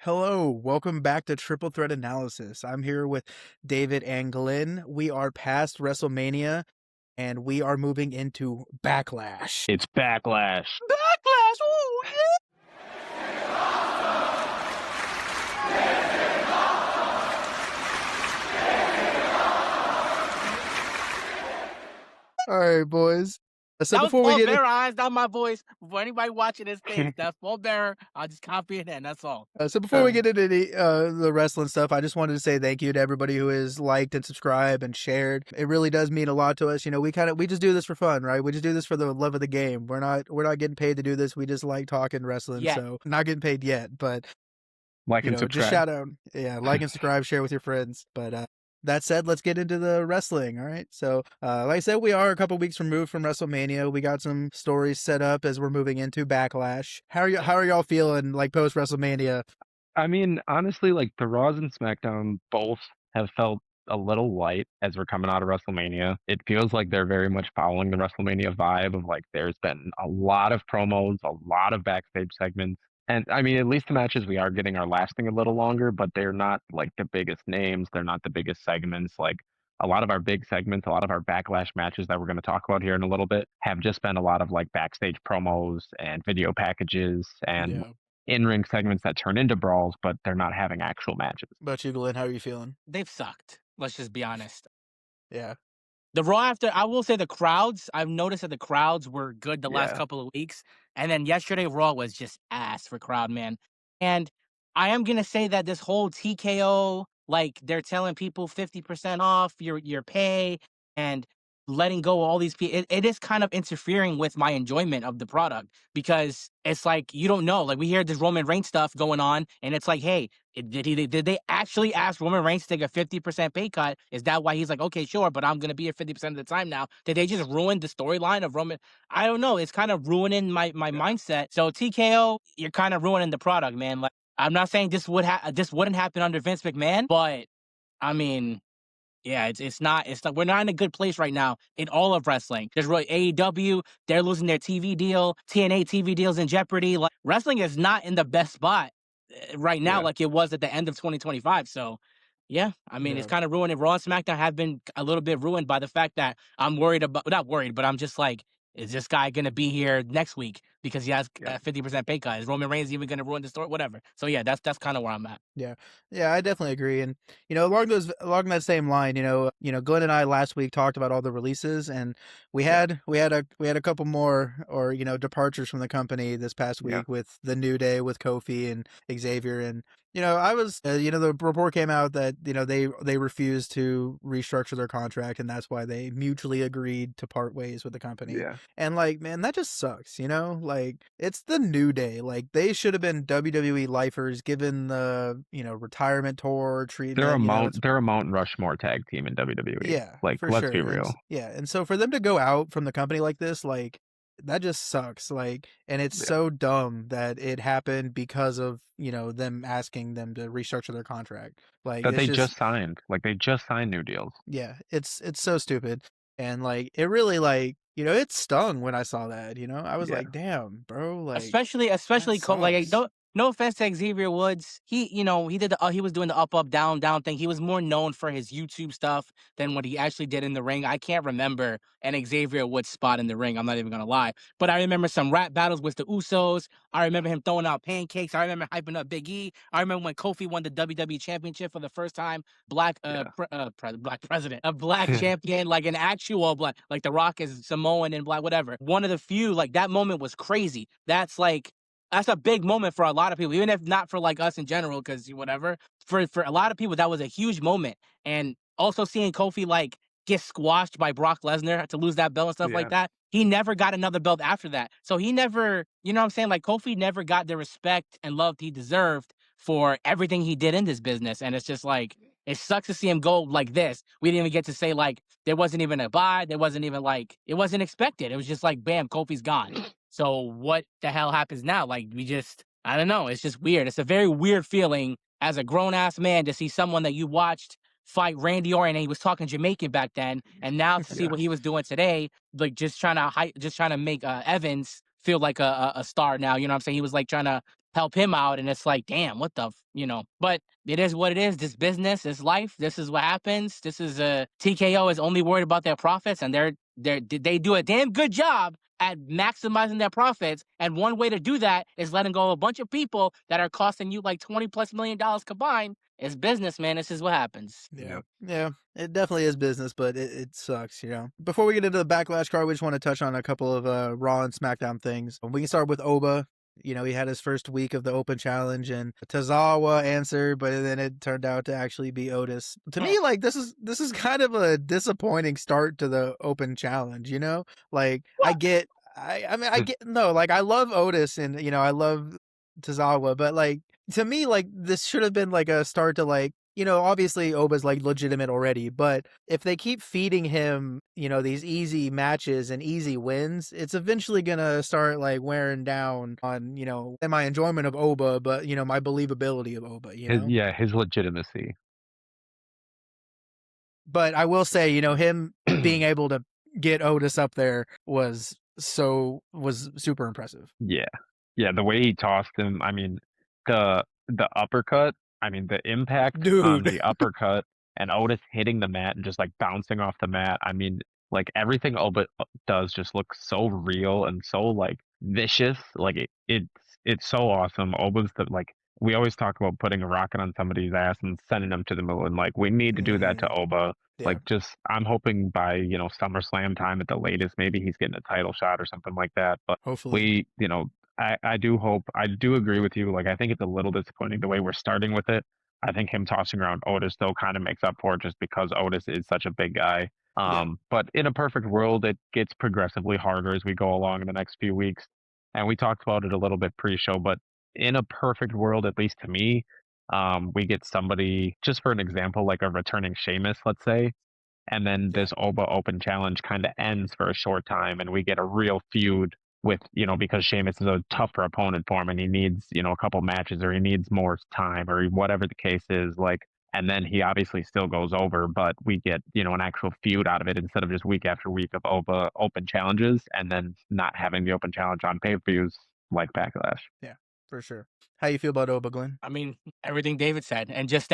Hello, welcome back to Triple Threat Analysis. I'm here with David and Glenn. We are past WrestleMania and we are moving into Backlash. It's Backlash. Backlash! Oh, yeah! All right, boys. So that before was we Paul get Bearer eyes, not my voice. For anybody watching this thing, that's Paul Bearer. I'll just copy it in. That's all. before we get into the wrestling stuff, I just wanted to say thank you to everybody who has liked and subscribed and shared. It really does mean a lot to us. You know, we just do this for fun, right? We just do this for the love of the game. We're not getting paid to do this. We just like talking wrestling. Yet. So not getting paid yet, but like and subscribe. Just shout out, like and subscribe, share with your friends. But that said, let's get into the wrestling. All right. So, like I said, we are a couple weeks removed from WrestleMania. We got some stories set up as we're moving into Backlash. How are y'all feeling like post WrestleMania? I mean, honestly, like the Raws and SmackDown both have felt a little light as we're coming out of WrestleMania. It feels like they're very much following the WrestleMania vibe of like there's been a lot of promos, a lot of backstage segments. And I mean, at least the matches we are getting are lasting a little longer, but they're not like the biggest names. They're not the biggest segments. Like a lot of our big segments, a lot of our Backlash matches that we're going to talk about here in a little bit have just been a lot of like backstage promos and video packages and in-ring segments that turn into brawls, but they're not having actual matches. What about you, Glenn? How are you feeling? They've sucked. Let's just be honest. Yeah. The Raw after, I will say the crowds, I've noticed that the crowds were good the last couple of weeks. And then yesterday, Raw was just ass for crowd, man. And I am going to say that this whole TKO, like they're telling people 50% off your pay and letting go of all these people, it is kind of interfering with my enjoyment of the product because it's like, you don't know. Like we hear this Roman Reigns stuff going on and it's like, hey, did they actually ask Roman Reigns to take a 50% pay cut? Is that why he's like, okay, sure, but I'm going to be here 50% of the time now? Did they just ruin the storyline of Roman? I don't know. It's kind of ruining my mindset. So TKO, you're kind of ruining the product, man. Like I'm not saying this wouldn't happen under Vince McMahon, but I mean, yeah, it's not we're not in a good place right now in all of wrestling. There's really AEW, they're losing their TV deal, TNA TV deals in jeopardy. Like wrestling is not in the best spot right now like it was at the end of 2025. So yeah, I mean, it's kind of ruined. Raw and SmackDown have been a little bit ruined by the fact that I'm worried about, not worried, but I'm just like, is this guy going to be here next week because he has a 50% pay cut? Is Roman Reigns even going to ruin the story? Whatever. So yeah, that's kind of where I'm at. Yeah, I definitely agree. And along that same line, Glenn and I last week talked about all the releases, and we had a couple more departures from the company this past week with the New Day, with Kofi and Xavier, and I was the report came out that they refused to restructure their contract, and that's why they mutually agreed to part ways with the company. Yeah, and like, man, that just sucks. Like it's the New Day. Like they should have been WWE lifers given the retirement tour treatment. They're a Mount Rushmore tag team in WWE. Yeah, like let's be real. And so for them to go out from the company like this, like that just sucks. Like, and it's so dumb that it happened because of them asking them to restructure their contract. Like that they just signed. Like they just signed new deals. Yeah, it's so stupid, and like it really like. It stung when I saw that. I was like, "Damn, bro!" Like, especially like no offense to Xavier Woods, he did he was doing the up down down thing. He was more known for his YouTube stuff than what he actually did in the ring. I can't remember an Xavier Woods spot in the ring. I'm not even gonna lie, but I remember some rap battles with the Usos. I remember him throwing out pancakes. I remember hyping up Big E. I remember when Kofi won the WWE Championship for the first time. Black president, a black champion, like an actual black, like The Rock is Samoan and black, whatever. One of the few, like that moment was crazy. That's a big moment for a lot of people, even if not for like us in general, because whatever. For a lot of people, that was a huge moment. And also seeing Kofi like get squashed by Brock Lesnar to lose that belt and stuff like that. He never got another belt after that. So he never, you know what I'm saying? Like Kofi never got the respect and love he deserved for everything he did in this business. And it's just like, it sucks to see him go like this. We didn't even get to say like, there wasn't even a bye. There wasn't even like, it wasn't expected. It was just like, bam, Kofi's gone. So what the hell happens now? Like I don't know. It's just weird. It's a very weird feeling as a grown ass man to see someone that you watched fight Randy Orton, and he was talking Jamaican back then, and now to see what he was doing today, like just trying to make Evans feel like a star now. You know what I'm saying? He was like trying to help him out. And it's like, damn, what the, but it is what it is. This business, this life, this is what happens. This is TKO is only worried about their profits, and they do a damn good job at maximizing their profits. And one way to do that is letting go of a bunch of people that are costing you like $20+ million combined. It's business, man. This is what happens. Yeah, it definitely is business, but it sucks, Before we get into the Backlash card, we just want to touch on a couple of Raw and SmackDown things. We can start with Oba. He had his first week of the Open Challenge, and Tozawa answered, but then it turned out to actually be Otis. To me, like this is kind of a disappointing start to the Open Challenge. Like I get, I get no, like I love Otis and I love Tozawa, but like to me, like this should have been like a start to like. Obviously Oba's like legitimate already, but if they keep feeding him, these easy matches and easy wins, it's eventually gonna start like wearing down on, my enjoyment of Oba, but my believability of Oba, his legitimacy. But I will say, him being able to get Otis up there was super impressive. Yeah, the way he tossed him, I mean, the uppercut, I mean, the impact Dude. on the uppercut and Otis hitting the mat and just like bouncing off the mat. I mean, like everything Oba does just looks so real and so like vicious. Like it's so awesome. Oba's we always talk about putting a rocket on somebody's ass and sending them to the moon. Like we need to do that to Oba. Yeah. Like I'm hoping by, SummerSlam time at the latest, maybe he's getting a title shot or something like that. But hopefully I do agree with you. Like, I think it's a little disappointing the way we're starting with it. I think him tossing around Otis though kind of makes up for it just because Otis is such a big guy. But in a perfect world, it gets progressively harder as we go along in the next few weeks. And we talked about it a little bit pre-show, but in a perfect world, at least to me, we get somebody, just for an example, like a returning Sheamus, let's say, and then this Oba Open Challenge kind of ends for a short time and we get a real feud with, because Sheamus is a tougher opponent for him and he needs, a couple matches or he needs more time or whatever the case is, like, and then he obviously still goes over, but we get, an actual feud out of it instead of just week after week of Oba Open Challenges and then not having the Open Challenge on pay-per-views like Backlash. Yeah, for sure. How you feel about Oba, Glenn? I mean, everything David said. And just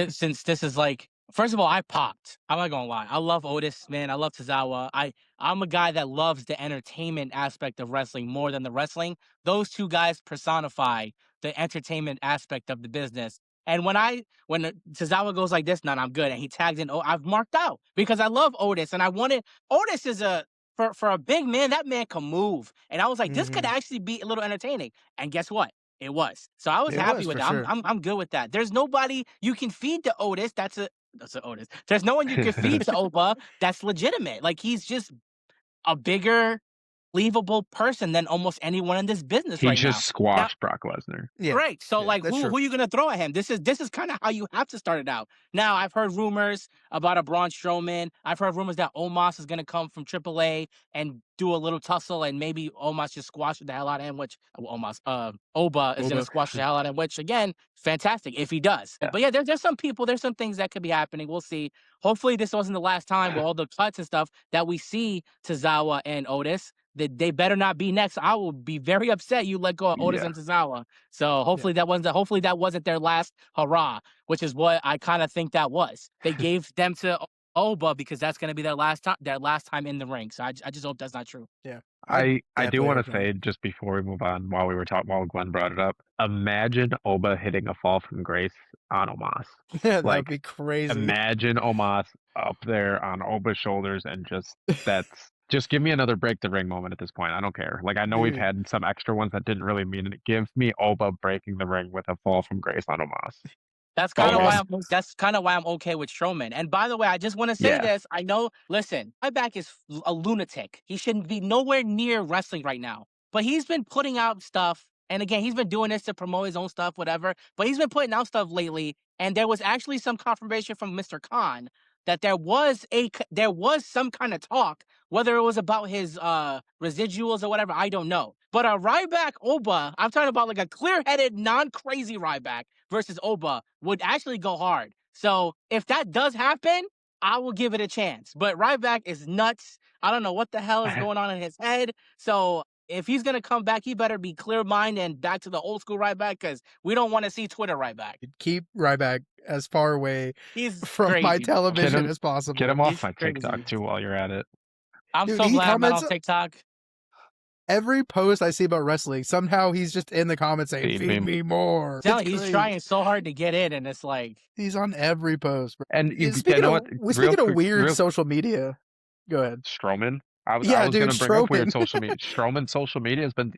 since this is like, first of all, I popped. I'm not gonna lie. I love Otis, man. I love Tozawa. I'm a guy that loves the entertainment aspect of wrestling more than the wrestling. Those two guys personify the entertainment aspect of the business. And when Tozawa goes like this, I'm good. And he tags in, I've marked out because I love Otis. And Otis is for a big man, that man can move. And I was like, this could actually be a little entertaining. And guess what? It was. So I was happy with that. Sure. I'm good with that. There's nobody you can feed to Otis. That's an Otis. There's no one you can feed to Oba that's legitimate. Like he's just a bigger, believable person than almost anyone in this business right now. He just squashed Brock Lesnar. Yeah. Right. So who are you gonna throw at him? This is kind of how you have to start it out. Now I've heard rumors about a Braun Strowman. I've heard rumors that Omos is gonna come from AAA and do a little tussle and maybe Omos just squash the hell out of him, which Oba is gonna squash the hell out of him, which again, fantastic if he does. Yeah. But yeah, there's some people, there's some things that could be happening. We'll see. Hopefully this wasn't the last time with all the cuts and stuff that we see Tozawa and Otis. They better not be next. I will be very upset you let go of Otis and Tozawa. So hopefully that wasn't their last hurrah, which is what I kind of think that was. They gave them to Oba because that's going to be their last time in the ring. So I just hope that's not true. Yeah. I do want to say just before we move on, while Glenn brought it up, imagine Oba hitting a fall from grace on Omos. Yeah, that'd be crazy. Imagine Omos up there on Oba's shoulders and just give me another break the ring moment at this point. I don't care. Like I know we've had some extra ones that didn't really mean it. Give me Oba breaking the ring with a fall from grace on Omos. That's kind of why I'm okay with Strowman. And by the way, I just want to say this. I know, listen, my back is a lunatic. He shouldn't be nowhere near wrestling right now. But he's been putting out stuff. And again, he's been doing this to promote his own stuff, whatever. But he's been putting out stuff lately. And there was actually some confirmation from Mr. Khan that there was some kind of talk, whether it was about his residuals or whatever, I don't know. But a Ryback Oba, I'm talking about like a clear-headed, non-crazy Ryback versus Oba would actually go hard. So if that does happen, I will give it a chance. But Ryback is nuts. I don't know what the hell is going on in his head. So if he's gonna come back, he better be clear minded and back to the old school Ryback, because we don't want to see Twitter Ryback. Keep Ryback as far away He's from my crazy. television as Get possible. him off He's my crazy. TikTok too while you're at it. I'm Dude, so he glad I'm not on comments TikTok. every post I see about wrestling. Somehow he's just in the comments saying, "Feed me more." He's trying so hard to get in, and it's like he's on every post. Bro. And you Speaking know of what? speaking of weird social media, go ahead. Strowman. I Yeah, was dude, gonna bring up weird Strowman. social media. Strowman's social media has been.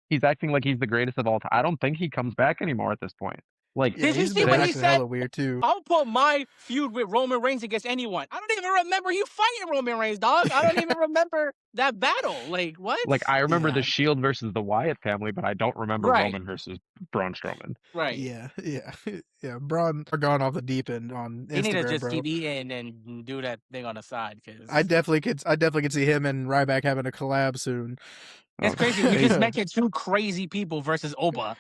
He's acting like he's the greatest of all time. I don't think he comes back anymore at this point. Like, Yeah, did you he's see been what he acting said? hella weird too. I'll put my feud with Roman Reigns against anyone. I don't even remember you fighting Roman Reigns, dog. I don't even remember that battle. Like, what? Like I remember the Yeah. Shield versus the Wyatt family, but I don't remember Right. Roman versus Braun Strowman. Right. Yeah. Yeah. Braun are gone off the deep end on He need to Instagram, just bro. keep eating and do that thing on the side, because I definitely could see him and Ryback having a collab soon. it's crazy. You just mentioned two crazy people versus Oba.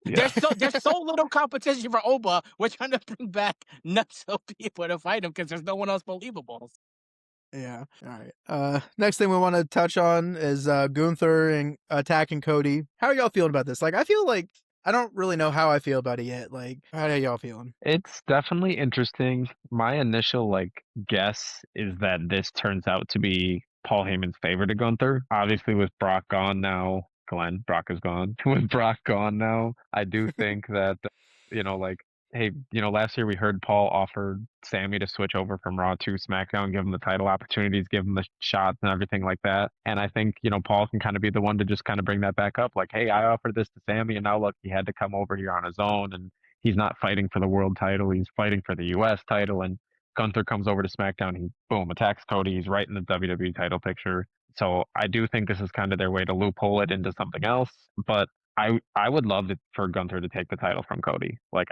Yeah. There's so little competition for Oba. We're trying to bring back nutso people to fight him because there's no one else believable. Yeah. All right. Next thing we want to touch on is Gunther and attacking Cody. How are y'all feeling about this? Like, I feel like I don't really know how I feel about it yet. Like, how are y'all feeling? It's definitely interesting. My initial guess is that this turns out to be Paul Heyman's favor to Gunther. Obviously, with Brock gone now, Brock is gone. With Brock gone now, I do think that hey, last year we heard Paul offered Sammy to switch over from Raw to SmackDown, give him the title opportunities, give him the shots and everything like that. And I think, Paul can kind of be the one to just kind of bring that back up. Like, hey, I offered this to Sammy, and now look, he had to come over here on his own, and he's not fighting for the world title. He's fighting for the U.S. title. And Gunther comes over to SmackDown. He, boom, attacks Cody. He's right in the WWE title picture. So I do think this is kind of their way to loophole it into something else. But I would love for Gunther to take the title from Cody. Like,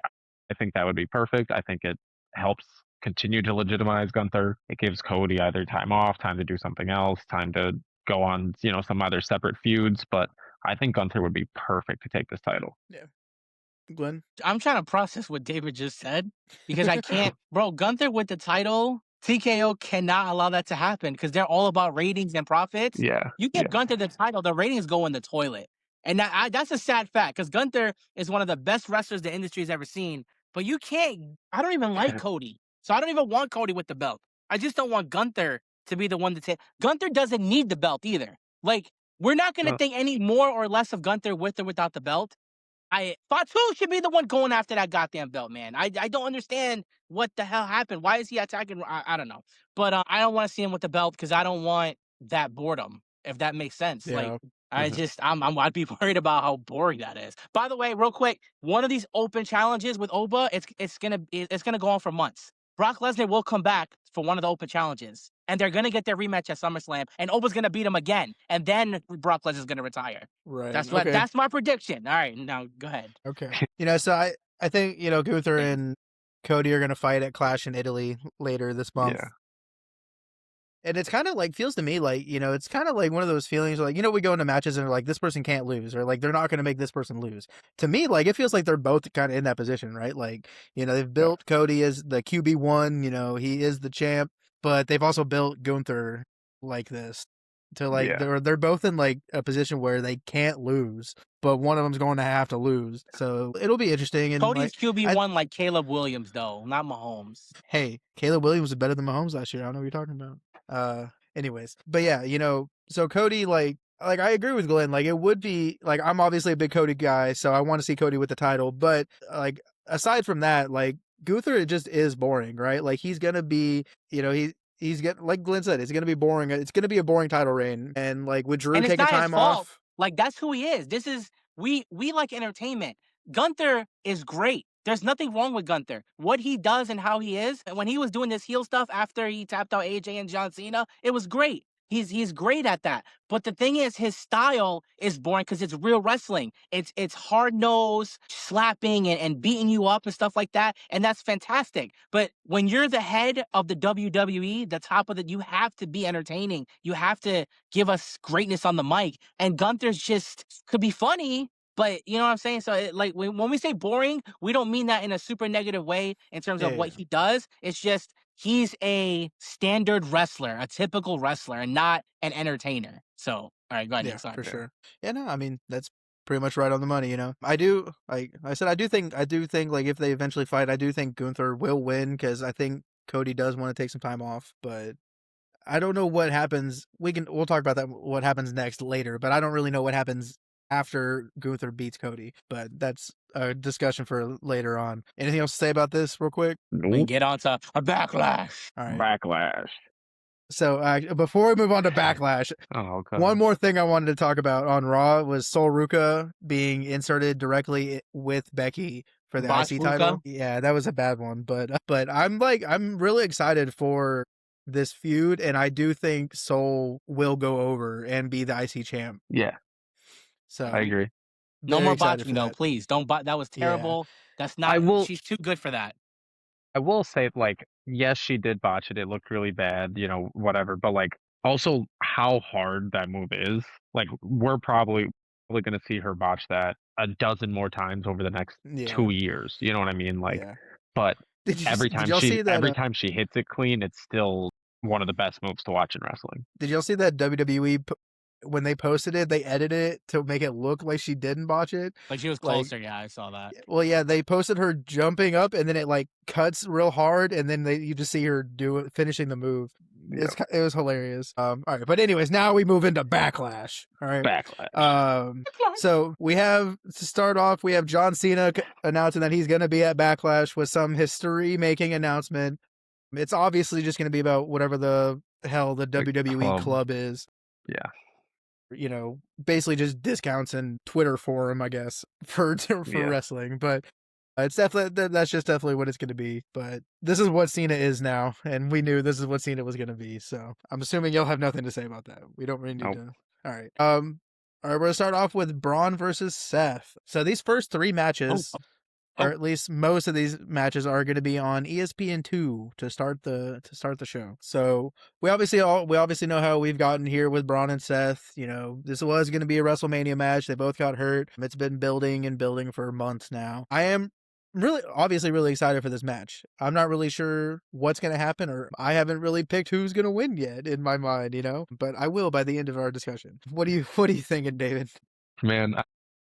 I think that would be perfect. I think it helps continue to legitimize Gunther. It gives Cody either time off, time to do something else, time to go on, some other separate feuds. But I think Gunther would be perfect to take this title. Yeah. Glenn? I'm trying to process what David just said because I can't. Bro, Gunther with the title, TKO cannot allow that to happen because they're all about ratings and profits. Yeah. You give Gunther the title, the ratings go in the toilet. And that's a sad fact because Gunther is one of the best wrestlers the industry has ever seen. But you can't. I don't even like Cody. So I don't even want Cody with the belt. I just don't want Gunther to be the one to take. Gunther doesn't need the belt either. Like, we're not going to think any more or less of Gunther with or without the belt. Fatu should be the one going after that goddamn belt, man. I don't understand what the hell happened. Why is he attacking? I don't know. But I don't want to see him with the belt because I don't want that boredom, if that makes sense. Yeah. Like, I'd be worried about how boring that is. By the way, real quick, one of these open challenges with Oba, it's gonna go on for months. Brock Lesnar will come back for one of the open challenges, and they're gonna get their rematch at SummerSlam, and Oba's gonna beat him again, and then Brock Lesnar's gonna retire. Right. That's my prediction. All right, now go ahead. Okay. So I think, Gunther and Cody are gonna fight at Clash in Italy later this month. Yeah. And it's kind of like, feels to me like, it's kind of like one of those feelings like, we go into matches and they're like, this person can't lose, or like, they're not going to make this person lose. To me, like, it feels like they're both kind of in that position, right? Like, they've built Cody as the QB1, he is the champ, but they've also built Gunther like this to like, they're both in like a position where they can't lose, but one of them's going to have to lose. So it'll be interesting. And Cody's QB1 like Caleb Williams, though, not Mahomes. Hey, Caleb Williams was better than Mahomes last year. I don't know what you're talking about. Anyways, but yeah, so Cody, like I agree with Glenn, like it would be like, I'm obviously a big Cody guy, so I want to see Cody with the title, but like aside from that, like Gunther, it just is boring, right? Like he's gonna be, he's getting, like Glenn said, it's gonna be boring. It's gonna be a boring title reign, and like with Drew taking time off, like that's who he is. This is we like entertainment. Gunther is great. There's nothing wrong with Gunther. What he does and how he is, and when he was doing this heel stuff after he tapped out AJ and John Cena, it was great. He's great at that. But the thing is, his style is boring because it's real wrestling. It's hard nose slapping and beating you up and stuff like that, and that's fantastic. But when you're the head of the WWE, the top of you have to be entertaining. You have to give us greatness on the mic. And Gunther's just could be funny, but you know what I'm saying? So when we say boring, we don't mean that in a super negative way in terms of what he does. It's just he's a standard wrestler, a typical wrestler, and not an entertainer. So All right, go ahead, Yeah, Nick. Sorry. for sure. Yeah, no, I mean that's pretty much right on the money. I do, like I said, I do think like if they eventually fight, I do think Gunther will win because I think Cody does want to take some time off, but I don't know what happens. We'll talk about that what happens next later, but I don't really know what happens after Gunther beats Cody. But that's a discussion for later on. Anything else to say about this, real quick? We can Nope. get on to a backlash. All right. Backlash. So before we move on to Backlash, Oh, God. one more thing I wanted to talk about on Raw was Sol Ruca being inserted directly with Becky for the Botch IC Ruca? title. Yeah, that was a bad one, but I'm really excited for this feud, and I do think Sol will go over and be the IC champ. Yeah, So I agree. No very more excited botching for though, that. please. Don't bot. That was Yeah, terrible. That's I not. will She's too good for that. I will say, like, yes, she did botch it. It looked really bad, whatever. But like, also how hard that move is. Like, we're probably going to see her botch that a dozen more times over the next yeah, 2 years. You know what I mean? Like, yeah. but Did y'all see that? every time she hits it clean, it's still one of the best moves to watch in wrestling. Did y'all see that WWE when they posted it, they edited it to make it look like she didn't botch it? Like she was Like, closer. Yeah, I saw that. well, yeah, they posted her jumping up, and then it like cuts real hard, and then you just see her finishing the move. Yeah. It was hilarious. All right, but anyways, now we move into Backlash. All right. Backlash. So we have to start off. We have John Cena announcing that he's going to be at Backlash with some history-making announcement. It's obviously just going to be about whatever the hell the WWE club is. Yeah. Basically just discounts and Twitter forum, I guess, for wrestling. But it's definitely that's just definitely what it's going to be. But this is what Cena is now, and we knew this is what Cena was going to be. So I'm assuming you'll have nothing to say about that. We don't really need to. All right. All right. We're gonna start off with Bron versus Seth. So these first three matches. Or at least most of these matches are going to be on ESPN2 to start the show. So we obviously know how we've gotten here with Bron and Seth. This was going to be a WrestleMania match. They both got hurt. It's been building and building for months now. I am obviously really excited for this match. I'm not really sure what's going to happen, or I haven't really picked who's going to win yet in my mind, but I will by the end of our discussion. What are you thinking, David? Man,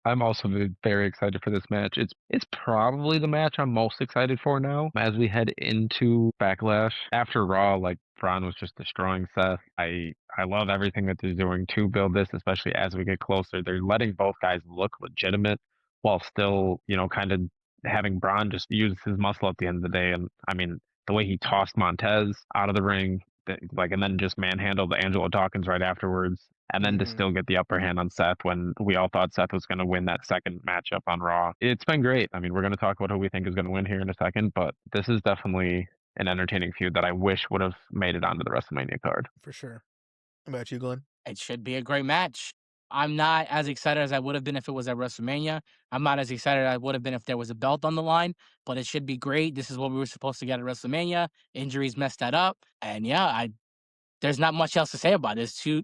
I'm also very excited for this match. It's probably the match I'm most excited for now as we head into Backlash. After Raw, like, Bron was just destroying Seth. I love everything that they're doing to build this, especially as we get closer. They're letting both guys look legitimate while still, kind of having Bron just use his muscle at the end of the day. And I mean, the way he tossed Montez out of the ring, and then just manhandled Angelo Dawkins right afterwards. And then to still get the upper hand on Seth when we all thought Seth was going to win that second matchup on Raw. It's been great. I mean, we're going to talk about who we think is going to win here in a second, but this is definitely an entertaining feud that I wish would have made it onto the WrestleMania card. For sure. How about you, Glenn? It should be a great match. I'm not as excited as I would have been if it was at WrestleMania. I'm not as excited as I would have been if there was a belt on the line, but it should be great. This is what we were supposed to get at WrestleMania. Injuries messed that up. And yeah, there's not much else to say about this. Two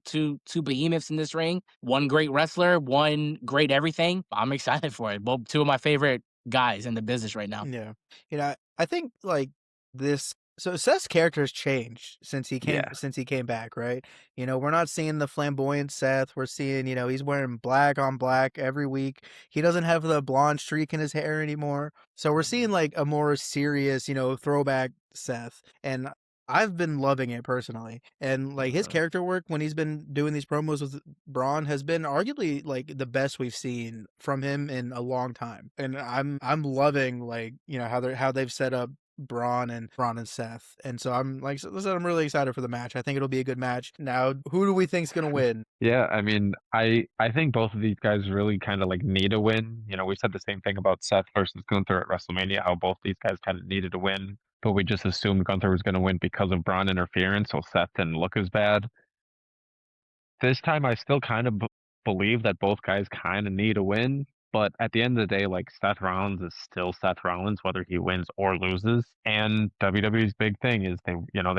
behemoths in this ring. One great wrestler, one great everything. I'm excited for it. Both two of my favorite guys in the business right now. Yeah. I think like this. So Seth's character has changed since he came back, right? We're not seeing the flamboyant Seth. We're seeing, he's wearing black on black every week. He doesn't have the blonde streak in his hair anymore. So we're seeing like a more serious, throwback Seth. And I've been loving it personally. And like his character work when he's been doing these promos with Bron has been arguably like the best we've seen from him in a long time. And I'm loving like, how they've set up Bron and Seth. And so I'm really excited for the match. I think it'll be a good match. Now, who do we think's going to win? Yeah, I mean, I think both of these guys really kind of like need a win. We said the same thing about Seth versus Gunther at WrestleMania, how both these guys kind of needed a win, but we just assumed Gunther was going to win because of Bron interference, so Seth didn't look as bad. This time, I still kind of believe that both guys kind of need a win. But at the end of the day, like, Seth Rollins is still Seth Rollins, whether he wins or loses. And WWE's big thing is they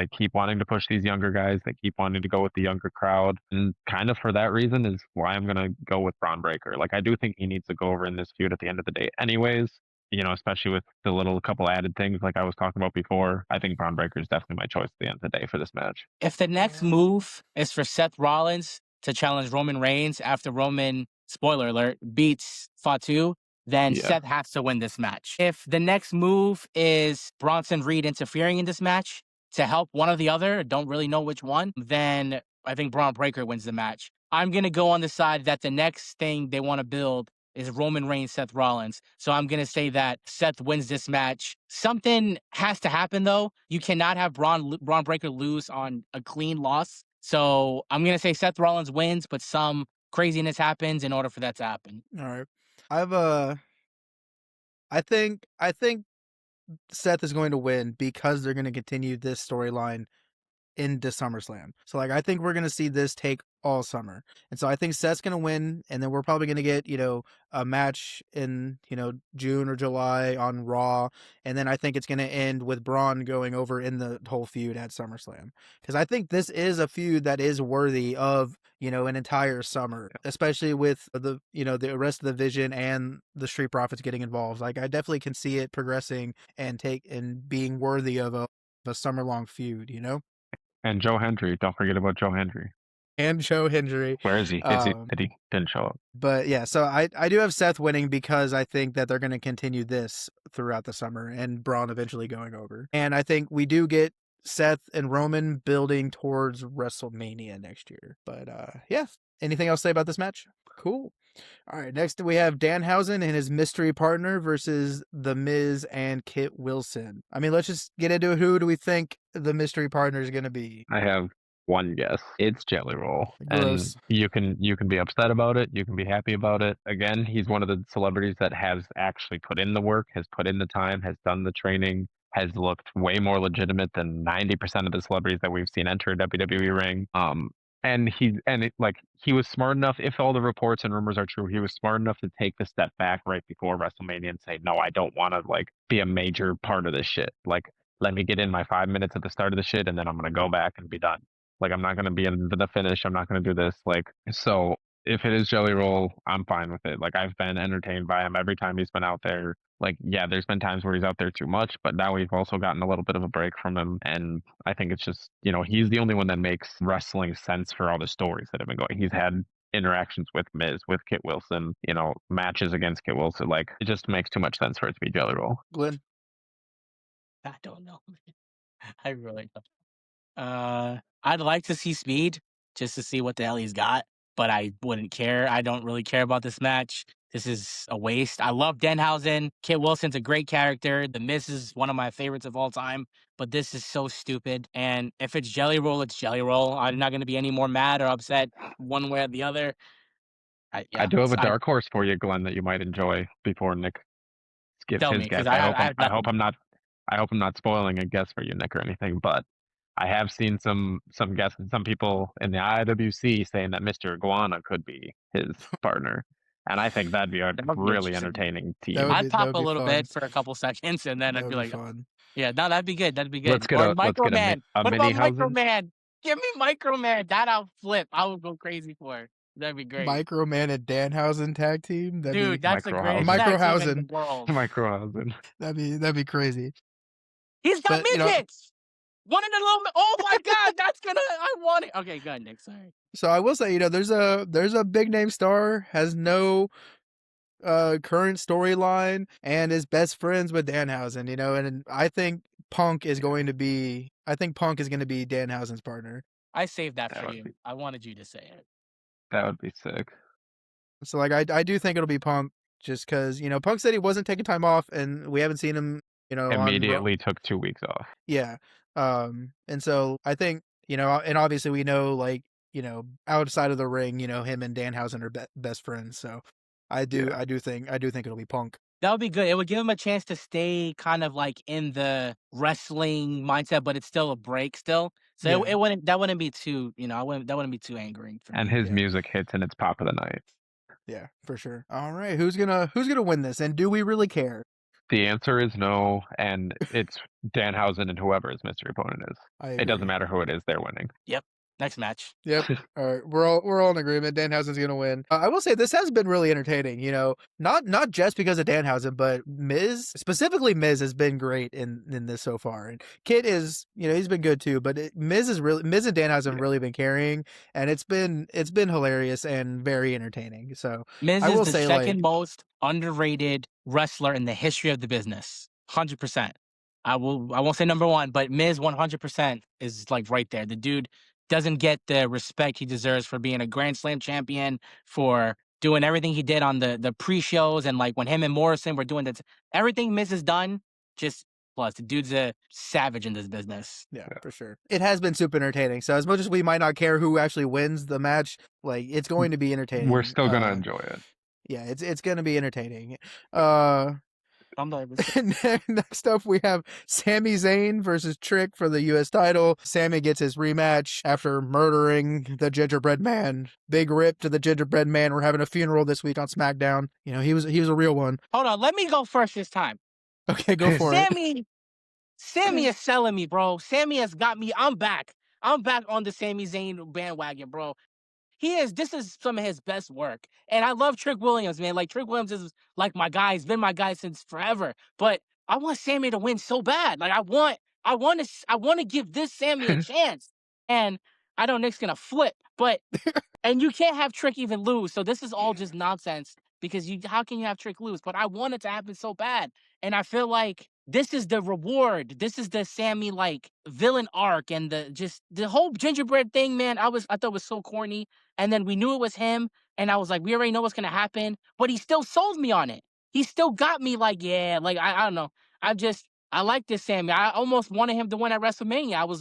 keep wanting to push these younger guys. They keep wanting to go with the younger crowd. And kind of for that reason is why I'm going to go with Bron Breakker. Like, I do think he needs to go over in this feud at the end of the day anyways, especially with the couple added things like I was talking about before. I think Bron Breakker is definitely my choice at the end of the day for this match. If the next move is for Seth Rollins to challenge Roman Reigns after Roman, spoiler alert, beats Fatu, then Yeah. Seth has to win this match. If the next move is Bronson Reed interfering in this match to help one or the other, don't really know which one, then I think Braun Breaker wins the match. I'm going to go on the side that the next thing they want to build is Roman Reigns, Seth Rollins. So I'm going to say that Seth wins this match. Something has to happen, though. You cannot have Braun Breaker lose on a clean loss. So I'm going to say Seth Rollins wins, but some craziness happens in order for that to happen. All right. I think Seth is going to win because they're going to continue this storyline into SummerSlam. So like I think we're gonna see this take all summer. And so I think Seth's gonna win, and then we're probably gonna get, a match in, June or July on Raw. And then I think it's gonna end with Braun going over in the whole feud at SummerSlam. Because I think this is a feud that is worthy of, an entire summer, especially with the rest of the Vision and the Street Profits getting involved. Like I definitely can see it progressing and being worthy of a summer long feud, And Joe Hendry. Don't forget about Joe Hendry. and Joe Hendry. Where is he? Did he didn't show up? But yeah, so I do have Seth winning because I think that they're going to continue this throughout the summer and Braun eventually going over. And I think we do get Seth and Roman building towards WrestleMania next year. But yeah, anything else to say about this match? Cool. All right, next we have Danhausen and his mystery partner versus The Miz and Kit Wilson. I mean, let's just get into it. Who do we think the mystery partner is going to be? I have one guess. It's Jelly Roll. Gross. And you can be upset about it. You can be happy about it. Again, he's one of the celebrities that has actually put in the work, has put in the time, has done the training, has looked way more legitimate than 90% of the celebrities that we've seen enter a WWE ring. And he was smart enough, if all the reports and rumors are true, he was smart enough to take the step back right before WrestleMania and say, no, I don't want to be a major part of this shit. Let me get in my 5 minutes at the start of the shit, and then I'm gonna go back and be done. I'm not gonna be in the finish. I'm not gonna do this. So if it is Jelly Roll, I'm fine with it. I've been entertained by him every time he's been out there. Yeah, there's been times where he's out there too much, but now we've also gotten a little bit of a break from him. And I think it's just, he's the only one that makes wrestling sense for all the stories that have been going. He's had interactions with Miz, with Kit Wilson, matches against Kit Wilson. It just makes too much sense for it to be Jelly Roll. Glenn? I don't know. I really don't. I'd like to see Speed just to see what the hell he's got, but I wouldn't care. I don't really care about this match. This is a waste. I love Danhausen. Kit Wilson's a great character. The Miz is one of my favorites of all time, but this is so stupid. And if it's Jelly Roll, it's Jelly Roll. I'm not going to be any more mad or upset one way or the other. I do have a dark horse for you, Glenn, that you might enjoy before Nick gives his guess. I hope I'm not spoiling a guess for you, Nick, or anything, but I have seen some guesses, some people in the IWC saying that Mr. Iguana could be his partner. And I think that'd be a really entertaining team. I'd pop a little bit for a couple seconds, and then I'd be like, fun. yeah, no, that'd be good. That'd be good. Let's get a Micro Man. What about Micro Hausen? Man? Give me Micro Man. That I'll flip. I would go crazy for. That'd be great. Micro Man and Danhausen tag team. Dude, that's the greatest Micro tag team in Hausen. the world. Micro Hausen. That'd be crazy. He's got midgets. One in the little. Oh my God, that's gonna. I want it. Okay, go ahead, Nick. Sorry. So I will say, there's a big name star, has no current storyline, and is best friends with Danhausen. And I think Punk is going to be Danhausen's partner. I saved that for you. I wanted you to say it. That would be sick. So I do think it'll be Punk, just because Punk said he wasn't taking time off, and we haven't seen him. Immediately took 2 weeks off. Yeah. And so I think, and obviously we know, outside of the ring, him and Danhausen are best friends. So I do think it'll be Punk. That would be good. It would give him a chance to stay kind of in the wrestling mindset, but it's still a break still. So yeah. That wouldn't be too, that wouldn't be too angering for me. And his music hits and it's pop of the night. Yeah, for sure. All right. Who's gonna win this? And do we really care? The answer is no, and it's Danhausen and whoever his mystery opponent is. It doesn't matter who it is, they're winning. Yep. Next match. Yep. All right, we're all in agreement. Danhausen's gonna win. I will say this has been really entertaining. You know, not just because of Danhausen, but specifically Miz has been great in this so far. And Kid is, you know, he's been good too. But Miz and Danhausen have really been carrying, and it's been hilarious and very entertaining. So Miz I will is the say, second most underrated wrestler in the history of the business. 100%. I won't say number one, but Miz 100% is like right there. The dude doesn't get the respect he deserves for being a Grand Slam champion, for doing everything he did on the pre-shows, and like when him and Morrison were doing that. Everything Miz has done, just plus the dude's a savage in this business. Yeah, for sure. It has been super entertaining. So as much as we might not care who actually wins the match, like it's going to be entertaining. We're still gonna enjoy it. Yeah, it's going to be entertaining. Next up, we have Sami Zayn versus Trick for the U.S. title. Sammy gets his rematch after murdering the Gingerbread Man. Big rip to the Gingerbread Man. We're having a funeral this week on SmackDown. You know, he was a real one. Hold on, let me go first this time. Okay, go for it. Sammy is selling me, bro. Sammy has got me. I'm back. I'm back on the Sami Zayn bandwagon, bro. This is some of his best work. And I love Trick Williams, man. Like, Trick Williams is like my guy. He's been my guy since forever. But I want Sammy to win so bad. Like, I want to give this Sammy a chance. And I know Nick's gonna flip, but and you can't have Trick even lose. So this is all just nonsense, because how can you have Trick lose? But I want it to happen so bad. And I feel like this is the reward. This is the Sammy like villain arc, and the whole gingerbread thing, man. I thought it was so corny. And then we knew it was him, and I was like, we already know what's gonna happen. But he still sold me on it. He still got me like, yeah, like I don't know. I like this Sammy. I almost wanted him to win at WrestleMania. I was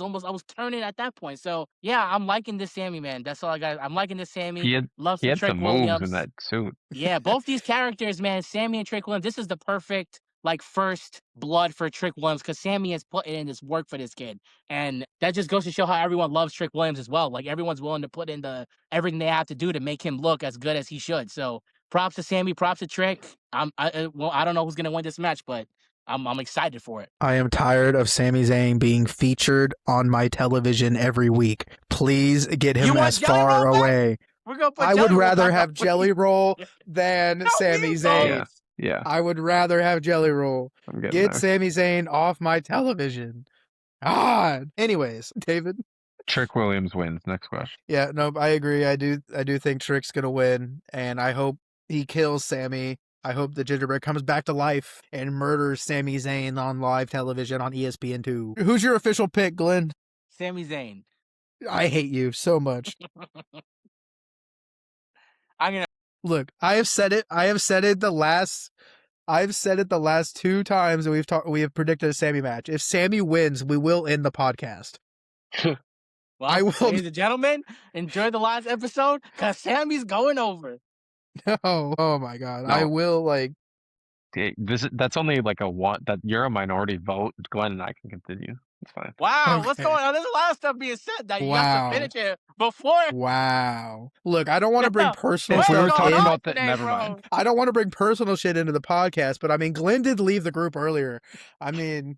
turning at that point. So yeah, I'm liking this Sammy, man. That's all I got. I'm liking this Sammy. He had Trick some Williams moves in that suit. Yeah, both these characters, man, Sammy and Trick Williams. This is the perfect like first blood for Trick Williams, because Sammy has put in this work for this kid, and that just goes to show how everyone loves Trick Williams as well. Like, everyone's willing to put in everything they have to do to make him look as good as he should. So props to Sammy, props to Trick. I don't know who's gonna win this match, but I'm excited for it. I am tired of Sami Zayn being featured on my television every week. Please get him as far away. I would rather have Jelly Roll than Sami Zayn. Yeah. I would rather have Jelly Roll. Get Sami Zayn off my television. God. Anyways, David. Trick Williams wins. Next question. Yeah, no, I agree. I do think Trick's gonna win, and I hope he kills Sammy. I hope the Gingerbread comes back to life and murders Sami Zayn on live television on ESPN2. Who's your official pick, Glenn? Sami Zayn. I hate you so much. Look, I have said it the last 2 times that we have predicted a Sammy match. If Sammy wins, we will end the podcast. Well, ladies and gentlemen, enjoy the last episode, because Sammy's going over. No. Oh my God. No. I will that's only like a one that you're a minority vote. Glenn and I can continue. It's fine. Wow, okay. What's going on? There's a lot of stuff being said that you have to finish it before. Wow. Look, I don't want to bring personal stuff. We were talking about that. Never mind. I don't want to bring personal shit into the podcast, but I mean, Glenn did leave the group earlier. I mean,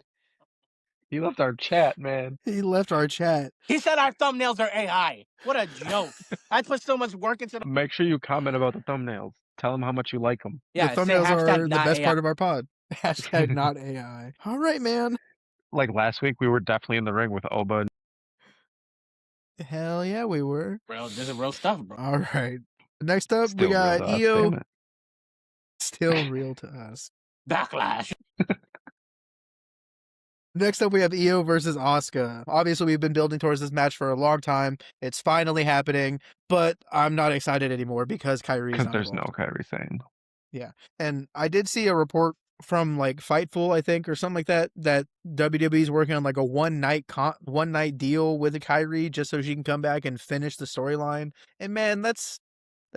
he left our chat, man. He left our chat. He said our thumbnails are AI. What a joke. I put so much work into them. Make sure you comment about the thumbnails. Tell them how much you like them. Yeah, the thumbnails are the best part of our pod. Hashtag not AI. All right, man. Like last week, we were definitely in the ring with Oba. Hell yeah, we were. Bro, this is real stuff, bro. All right. Next up, we got Iyo. Still real to us. Backlash. Next up, we have Iyo versus Asuka. Obviously, we've been building towards this match for a long time. It's finally happening, but I'm not excited anymore because Kairi's not there's involved. no Kairi Sane. Yeah, and I did see a report from like Fightful, I think, or something like that WWE's working on like a one night deal with Kairi just so she can come back and finish the storyline. And man, that's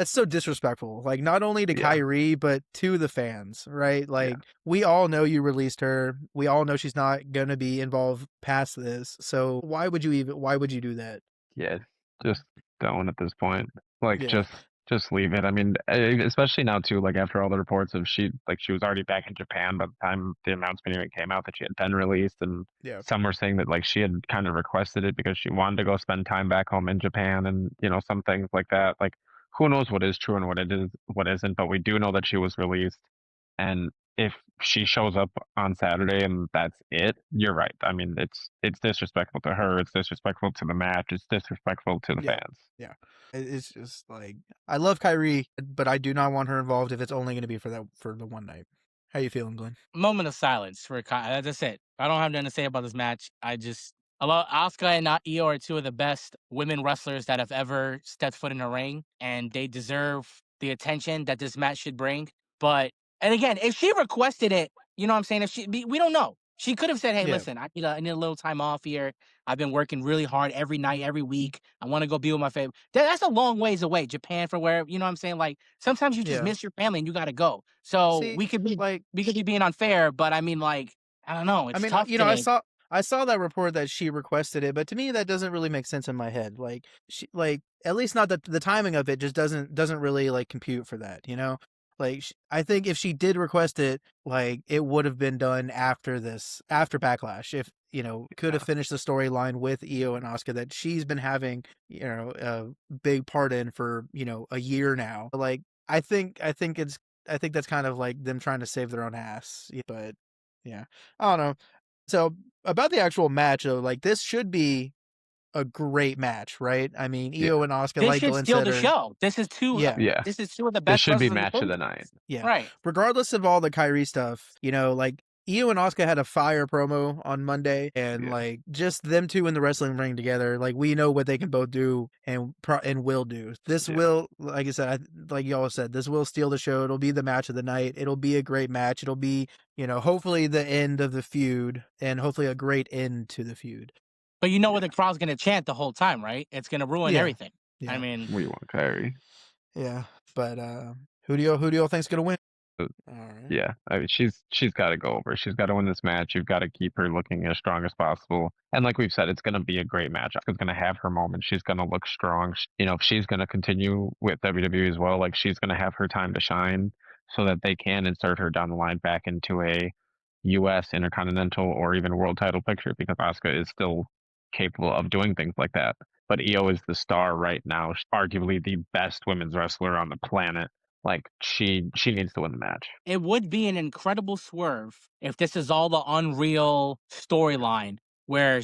so disrespectful. Like, not only to Kairi, but to the fans, right? Like, we all know you released her. We all know she's not going to be involved past this. So why would you do that? Yeah, just don't at this point. Like, just Just leave it. I mean, especially now too, like after all the reports of she was already back in Japan by the time the announcement even came out that she had been released, and Yeah. some were saying that like she had kind of requested it because she wanted to go spend time back home in Japan, and some things like that. Like who knows what is true and what isn't, but we do know that she was released, and if she shows up on Saturday and that's it, you're right. I mean, it's disrespectful to her, it's disrespectful to the match, it's disrespectful to the Yeah. fans. Yeah. It's just like I love Kyrie, but I do not want her involved if it's only going to be for the one night. How you feeling, Glenn? Moment of silence for Kai. That's it. I don't have nothing to say about this match. I love Asuka and not Iyo are two of the best women wrestlers that have ever stepped foot in a ring, and they deserve the attention that this match should bring. But and again, if she requested it, you know what I'm saying? We don't know. She could have said, "Hey, Yeah. listen, I need a little time off here. I've been working really hard every night, every week. I want to go be with my family." That's a long ways away, Japan for where you know what I'm saying. Like sometimes you just Yeah. miss your family and you got to go. So See, like we could be being unfair, but I mean, like, I don't know. I It's mean, tough I today. saw that report that she requested it, but to me that doesn't really make sense in my head. Like she like at least not the timing of it just doesn't really like compute for that, you know? Like I think if she did request it, like it would have been done after Backlash. If could have finished the storyline with Io and Asuka that she's been having, a big part in for, a year now. Like I think that's kind of like them trying to save their own ass. But yeah, I don't know. So about the actual match, though, like this should be a great match, right? I mean, Yeah, Io and Asuka, This like should Glenn steal said, the are show. yeah, yeah. This is two of the This best should be wrestlers in the match of the program. night. yeah. Right. Regardless of all the Kyrie stuff, like Io and Asuka had a fire promo on Monday, and Yeah, like just them two in the wrestling ring together, like we know what they can both do and will do. This yeah. will, like I said, like y'all said, this will steal the show. It'll be the match of the night. It'll be a great match. It'll be hopefully the end of the feud, and hopefully a great end to the feud. But you know what Yeah. the crowd's gonna chant the whole time, right? It's gonna ruin Yeah, everything. I yeah, mean, We want Kyrie. yeah. But who do y'all think's gonna win? Uh, All right. Yeah, I mean, she's got to go over. She's got to win this match. You've got to keep her looking as strong as possible. And like we've said, it's going to be a great match. She's going to have her moment. She's going to look strong. If she's going to continue with WWE as well, like she's going to have her time to shine, so that they can insert her down the line back into a U.S. Intercontinental or even World Title picture, because Asuka is still capable of doing things like that. But Io is the star right now, arguably the best women's wrestler on the planet. Like she needs to win the match. it would be an incredible swerve if this is all the unreal storyline where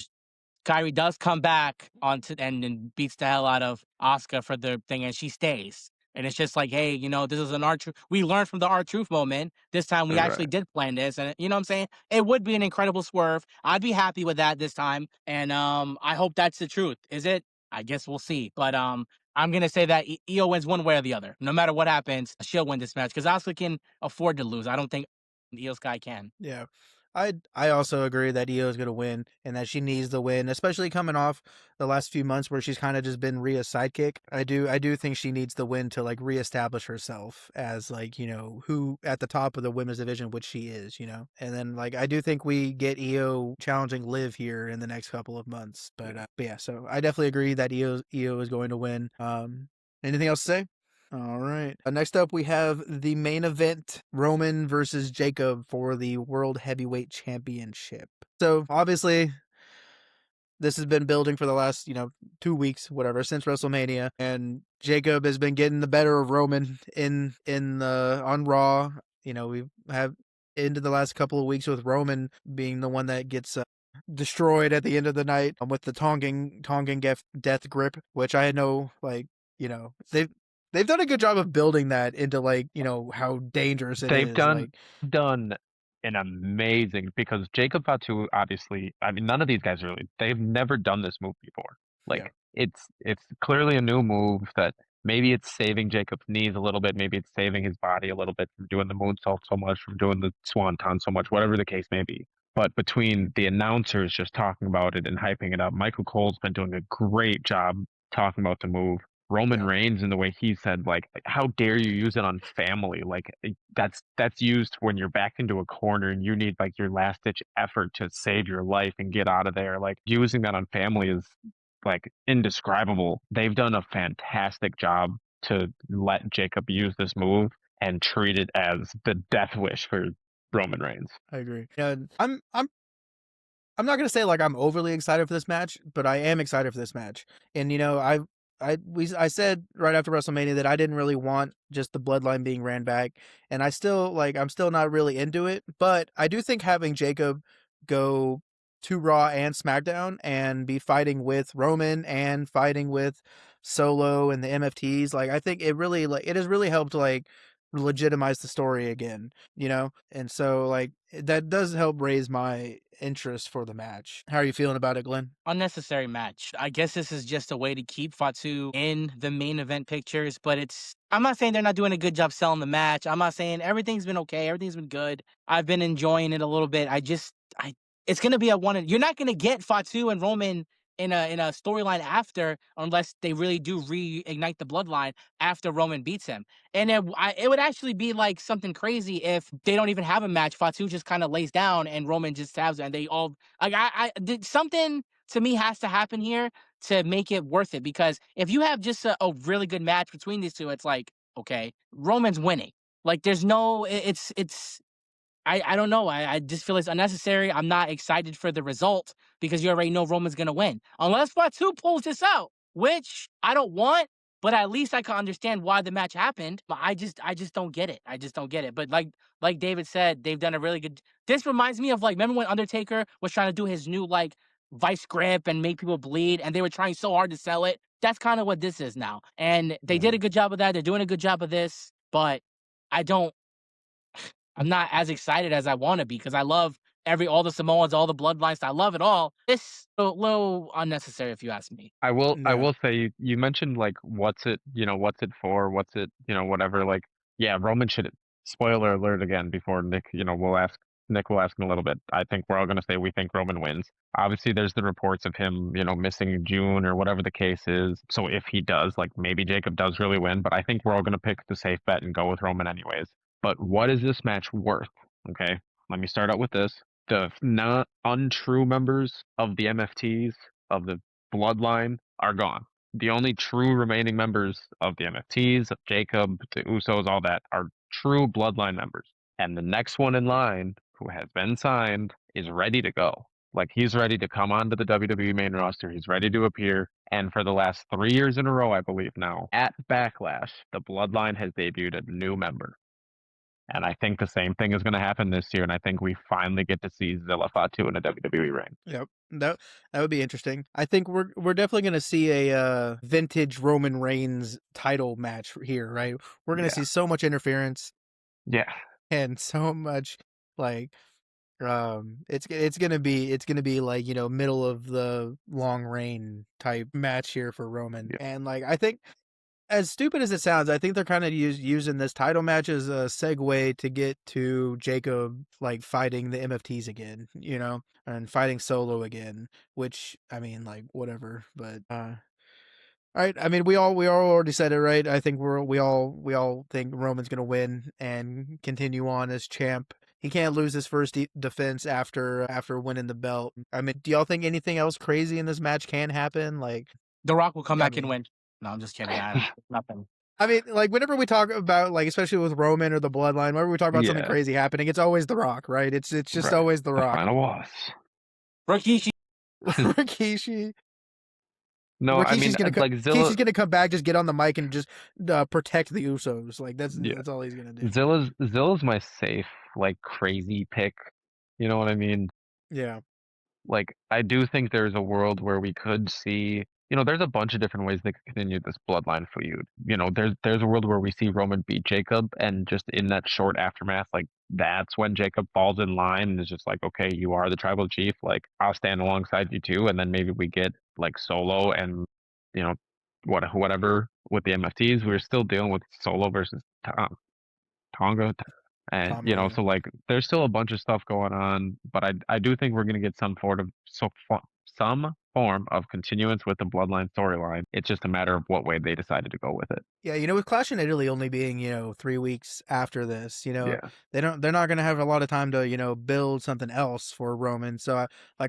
Kyrie does come back onto and beats the hell out of Asuka for the thing, and she stays. And it's just like, hey, this is an art. We learned from the art truth moment. This time we actually Right. did plan this, and you know what I'm saying. It would be an incredible swerve. I'd be happy with that this time, and I hope that's the truth. Is it? I guess we'll see. But I'm gonna say that Io wins one way or the other. No matter what happens, she'll win this match because Asuka can afford to lose. I don't think Iyo Sky can. Yeah. I also agree that Io is going to win and that she needs the win, especially coming off the last few months where she's kind of just been Rhea's sidekick. I do think she needs the win to like reestablish herself as like, who at the top of the women's division, which she is. And then like I do think we get Io challenging Liv here in the next couple of months. But yeah, so I definitely agree that Io is going to win. Anything else to say? All right. Next up, we have the main event, Roman versus Jacob for the World Heavyweight Championship. So obviously, this has been building for the last, 2 weeks, whatever, since WrestleMania, and Jacob has been getting the better of Roman on Raw. We have into the last couple of weeks with Roman being the one that gets destroyed at the end of the night with the Tongan death grip, which I had no like. They've done a good job of building that into like how dangerous it They've is. done Like done an amazing, because Jacob Fatu, obviously, I mean, none of these guys really, they've never done this move before. yeah, Like it's clearly a new move that maybe it's saving Jacob's knees a little bit, maybe it's saving his body a little bit from doing the moonsault so much, from doing the swanton so much, whatever the case may be. But between the announcers just talking about it and hyping it up, Michael Cole's been doing a great job talking about the move. Roman yeah, Reigns, and the way he said, like, how dare you use it on family? Like, that's used when you're backed into a corner and you need like your last ditch effort to save your life and get out of there. Like, using that on family is like indescribable. They've done a fantastic job to let Jacob use this move and treat it as the death wish for Roman Reigns. I agree. And I'm not gonna say like I'm overly excited for this match, but I am excited for this match. And I said right after WrestleMania that I didn't really want just the bloodline being ran back, and I'm still not really into it. But I do think having Jacob go to Raw and SmackDown and be fighting with Roman and fighting with Solo and the MFTs, like I think it has really helped like legitimize the story again, and so like that does help raise my interest for the match. How are you feeling about it, Glenn? Unnecessary match. I guess this is just a way to keep Fatu in the main event pictures, but I'm not saying they're not doing a good job selling the match. I'm not saying everything's been okay, everything's been good. I've been enjoying it a little bit. It's gonna be you're not gonna get Fatu and Roman in a storyline after, unless they really do reignite the bloodline after Roman beats him. And it would actually be like something crazy if they don't even have a match. Fatu just kind of lays down and Roman just stabs her, and they all like I did something to me has to happen here to make it worth it. Because if you have just a really good match between these two, it's like, okay, Roman's winning. Like there's no, it's I don't know. I just feel it's unnecessary. I'm not excited for the result because you already know Roman's gonna win. Unless Fatu pulls this out, which I don't want, but at least I can understand why the match happened. But I just don't get it. I just don't get it. But like David said, they've done a really good. This reminds me of like, remember when Undertaker was trying to do his new like vice grip and make people bleed, and they were trying so hard to sell it. That's kind of what this is now, and they did a good job of that. They're doing a good job of this, but I don't. I'm not as excited as I want to be because I love all the Samoans, all the bloodlines. I love it all. It's a little unnecessary if you ask me. I Yeah. will say you mentioned like what's it for, what's it, whatever. Like, yeah, Roman should, spoiler alert again before Nick will ask in a little bit. I think we're all gonna say we think Roman wins. Obviously there's the reports of him, missing June or whatever the case is. So if he does, like maybe Jacob does really win, but I think we're all gonna pick the safe bet and go with Roman anyways. But what is this match worth? Okay. Let me start out with this. The not untrue members of the MFTs of the bloodline are gone. The only true remaining members of the MFTs, of Jacob, the Usos, all that, are true bloodline members. And the next one in line, who has been signed, is ready to go. Like, he's ready to come onto the WWE main roster. He's ready to appear. And for the last 3 years in a row, I believe now, at Backlash, the bloodline has debuted a new member. And I think the same thing is going to happen this year. And I think we finally get to see Zilla Fatu in a WWE ring. Yep. That would be interesting. I think we're definitely going to see a vintage Roman Reigns title match here, right? We're going to see so much interference Yeah. and so much like it's going to be like, middle of the long reign type match here for Roman. Yeah. And like I think, as stupid as it sounds, I think they're kind of using this title match as a segue to get to Jacob like fighting the MFTs again, and fighting Solo again. Which I mean, like whatever. But all right. I mean, we all already said it, right? I think we all think Roman's gonna win and continue on as champ. He can't lose his first defense after winning the belt. I mean, do y'all think anything else crazy in this match can happen? Like The Rock will come I back and mean, win. No, I'm just kidding. Nothing. I mean, like whenever we talk about like, especially with Roman or the Bloodline, whenever we talk about something Yeah. crazy happening, it's always The Rock, right? It's just Right. always The The Rock. final boss. Rikishi. Rikishi. No, I mean, like Zilla, Rikishi's gonna come back, just get on the mic and just protect the Usos. Like that's all he's gonna do. Zilla's my safe, like crazy pick. You know what I mean? Yeah. Like, I do think there's a world where we could see, there's a bunch of different ways they could continue this bloodline feud. There's a world where we see Roman beat Jacob, and just in that short aftermath, like that's when Jacob falls in line and is just like, okay, you are the tribal chief, like I'll stand alongside you too, and then maybe we get like Solo and you know whatever with the MFTs. We're still dealing with Solo versus Tonga. And Tommy, yeah. so like there's still a bunch of stuff going on, but I do think we're gonna get some some form of continuance with the bloodline storyline. It's just a matter of what way they decided to go with it. Yeah, with Clash in Italy only being, 3 weeks after this, Yeah. they're not gonna have a lot of time to, build something else for Roman. So I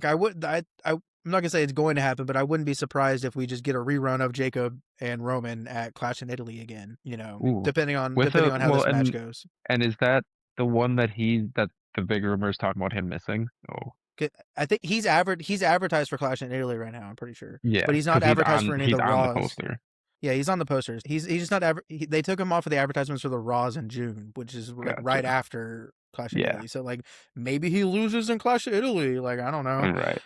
I'm not gonna say it's going to happen, but I wouldn't be surprised if we just get a rerun of Jacob and Roman at Clash in Italy again. Ooh, Depending on with how this match goes. and is that the one that the big rumors talking about him missing? Oh, I think he's advertised for Clash in Italy right now. I'm pretty sure, yeah, but he's not because advertised for any of he's the on the Raws. poster. Yeah, he's on the posters. He's just not. They took him off of the advertisements for the Raws in June, which is like right Gotcha. after Clash in Yeah. Italy. So like maybe he loses in Clash of Italy. Like I don't know. Right.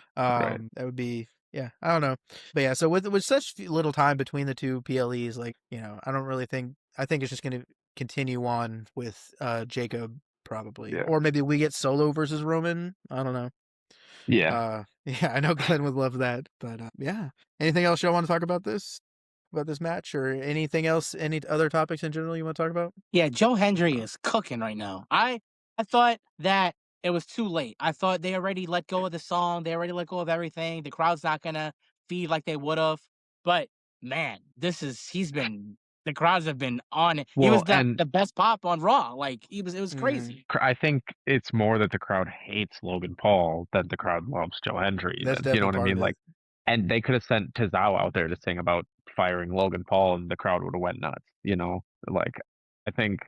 That would be I don't know. But yeah, so with such little time between the two PLEs, like I don't really think. I think it's just going to continue on with Jacob probably, Yeah. or maybe we get Solo versus Roman. I don't know. Yeah. Yeah, I know Glenn would love that, but yeah. Anything else y'all want to talk about this match, or anything else? Any other topics in general you want to talk about? Yeah, Joe Hendry is cooking right now. I thought that it was too late. I thought they already let go of the song. They already let go of everything. The crowd's not gonna feed like they would have. But man, the crowds have been on it. He was Well, the best pop on Raw. Like it was crazy. I think it's more that the crowd hates Logan Paul than the crowd loves Joe Hendry. That's You know what I definitely mean? part of Like, and they could have sent Tozawa out there to sing about firing Logan Paul, and the crowd would have went nuts. Like I think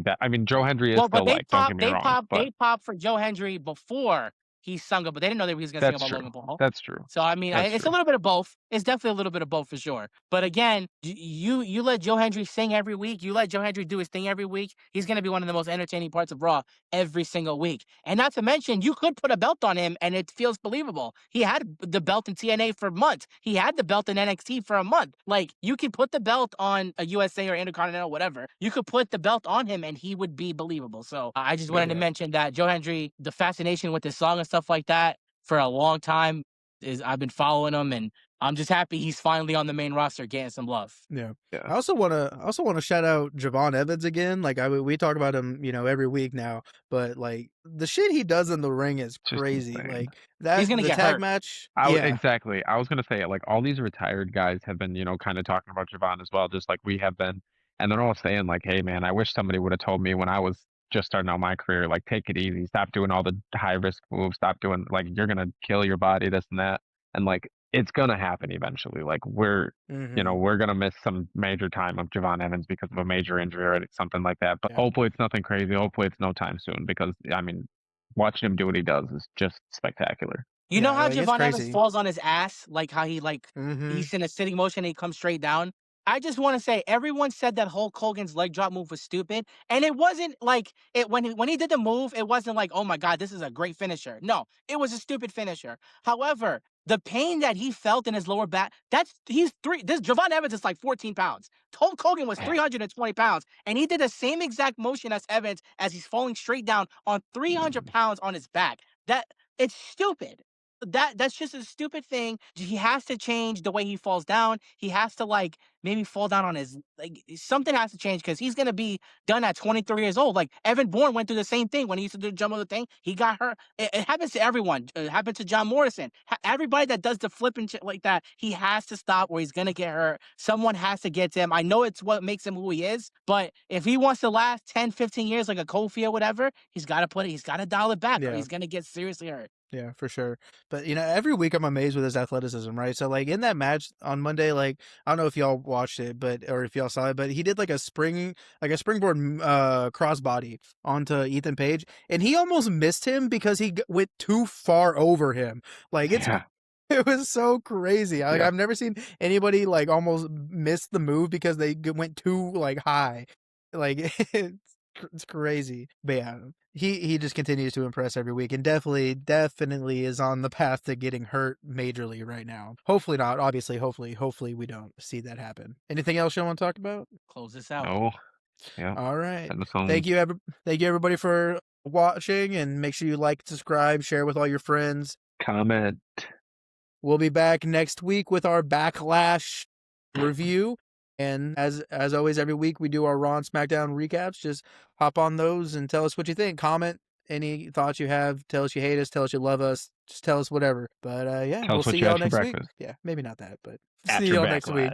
that Joe Hendry is Well, still but like, don't get me wrong, but they popped for Joe Hendry before he sung it, but they didn't know that he was gonna sing that's about true. Logan Paul. That's true. So I mean, That's it's true. a little bit of both. It's definitely a little bit of both for sure. But again, you let Joe Hendry sing every week. You let Joe Hendry do his thing every week. He's gonna be one of the most entertaining parts of Raw every single week. And not to mention, you could put a belt on him and it feels believable. He had the belt in TNA for months. He had the belt in NXT for a month. Like you could put the belt on a USA or Intercontinental, whatever. You could put the belt on him and he would be believable. So I just wanted to mention that Joe Hendry, the fascination with this song and stuff like that for a long time I've been following him, and I'm just happy he's finally on the main roster getting some love. Yeah. Yeah. I also want to shout out Javon Evans again. Like we talk about him, every week now, but like the shit he does in the ring is crazy. Like that He's gonna the get tag hurt. match. Exactly. I was gonna say, like, all these retired guys have been, kind of talking about Javon as well, just like we have been, and they're all saying like, "Hey, man, I wish somebody would have told me when I was just starting out my career, like, take it easy, stop doing all the high risk moves, stop doing like you're gonna kill your body, this and that." And like it's gonna happen eventually. Like we're gonna miss some major time of Javon Evans because of a major injury or something like that. But hopefully it's nothing crazy. Hopefully it's no time soon because watching him do what he does is just spectacular. You know how it's Javon Evans crazy. falls on his ass, like how he's in a sitting motion and he comes straight down. I just want to say everyone said that Hulk Hogan's leg drop move was stupid, and it wasn't like it when he did the move. It wasn't like, oh my god, this is a great finisher. No, it was a stupid finisher. However, the pain that he felt in his lower back, this Javon Evans is like 14 pounds. Hulk Hogan was 320 pounds, and he did the same exact motion as Evans as he's falling straight down on 300 pounds on his back. It's stupid. That's just a stupid thing. He has to change the way he falls down. He has to like maybe fall down on his something has to change because he's gonna be done at 23 years old. Like Evan Bourne went through the same thing when he used to do the jump over the thing. He got hurt. It happens to everyone. It happened to John Morrison. Everybody that does the flip and shit like that, he has to stop or he's gonna get hurt. Someone has to get to him. I know it's what makes him who he is, but if he wants to last 10, 15 years like a Kofi or whatever, he's got to dial it back or he's gonna get seriously hurt. Yeah, for sure. But every week I'm amazed with his athleticism, right? So like in that match on Monday, like I don't know if y'all watched it, or if y'all saw it, but he did like a springboard crossbody onto Ethan Page, and he almost missed him because he went too far over him. Like it was so crazy. I've never seen anybody like almost miss the move because they went too like high. Like it's crazy. But yeah, he just continues to impress every week and definitely is on the path to getting hurt majorly right now. Hopefully not. Obviously, hopefully we don't see that happen. Anything else you want to talk about? Close this out. No. Yeah. All right. Thank you everybody for watching, and make sure you like, subscribe, share with all your friends. Comment. We'll be back next week with our Backlash review. And as always, every week we do our Raw and SmackDown recaps. Just hop on those and tell us what you think. Comment any thoughts you have. Tell us you hate us. Tell us you love us. Just tell us whatever. But yeah, we'll see y'all next week. Yeah, maybe not that, but see y'all next week.